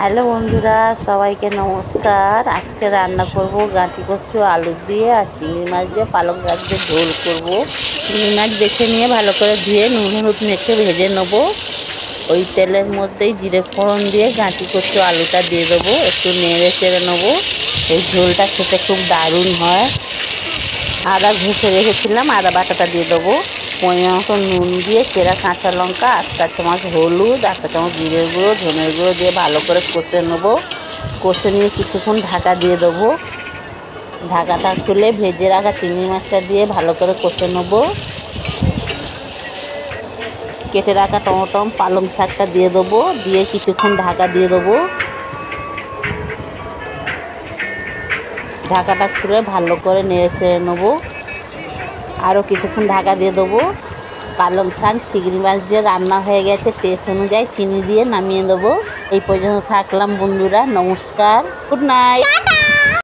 Hello বন্ধুরা, সবাইকে নমস্কার। আজকে রান্না করব গাঁটি কচু আলু দিয়ে আর চিংড়ি মাছ দিয়ে পালং শাক দিয়ে ঝোল করব। চিংড়ি মাছ দেখে নিয়ে ভালো করে ধুয়ে নুন হলুদ মেখে ভেজে নেব। ওই তেলের মধ্যেই জিরে ফোড়ন দিয়ে গাঁটি কচু আলুটা দিয়ে দেবো, একটু নেড়ে চেড়ে নেবো। এই ঝোলটা খেতে খুব দারুণ হয়। আদা ঘষে রেখেছিলাম, আদা বাটাটা দিয়ে দেবো। পরিমাণ মতো নুন দিয়ে চেরা কাঁচা লঙ্কা, 8 চামচ হলুদ, 8 চামচ জিরের গুঁড়ো, ধনের গুঁড়ো দিয়ে ভালো করে কষে নেবো। কষে নিয়ে কিছুক্ষণ ঢাকা দিয়ে দেবো। ঢাকাটা খুলে ভেজে রাখা চিংড়ি মাছটা দিয়ে ভালো করে কষে নেবো। কেটে রাখা টমেটো পালং শাকটা দিয়ে দেবো, দিয়ে কিছুক্ষণ ঢাকা দিয়ে দেবো। ঢাকাটা খুলে ভালো করে নেড়ে চেড়ে নেবো। আরও কিছুক্ষণ ঢাকা দিয়ে দেবো। পালং শাক চিংড়ি মাছ দিয়ে রান্না হয়ে গেছে। টেস্ট অনুযায়ী চিনি দিয়ে নামিয়ে দেবো। এই পর্যন্ত থাকলাম বন্ধুরা, নমস্কার, গুড নাইট।